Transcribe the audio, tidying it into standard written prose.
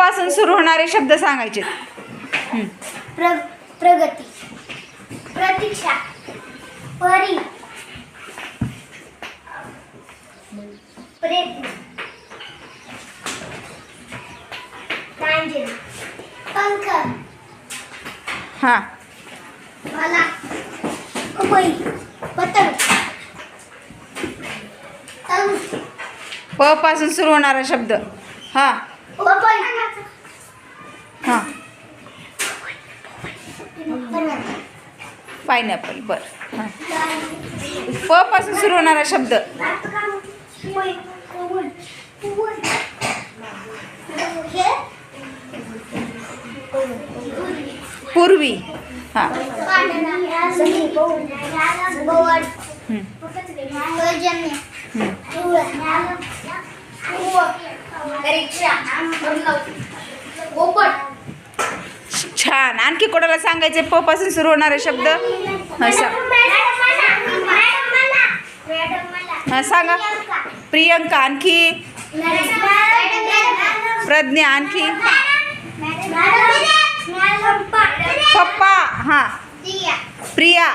पासून सुरू होणारे शब्द सांगायचे. प्रगती, प्रतीक्षा, परी, प्रयत्न, प्रांजल, पंख, हां भाला, कपई, पतंग, तंग, प पासून सुरू होणारा शब्द. हां पपई, हां पायनॅपल. बरं. हां प पासून सुरू होणारा शब्द. पूर्वी. हां छान. आणखी कोणाला सांगायचे प पासून सुरू होणारे शब्द? हां सांगा. प्रियंका. आणखी प्रज्ञा. आणखी पप्पा. हां प्रिया.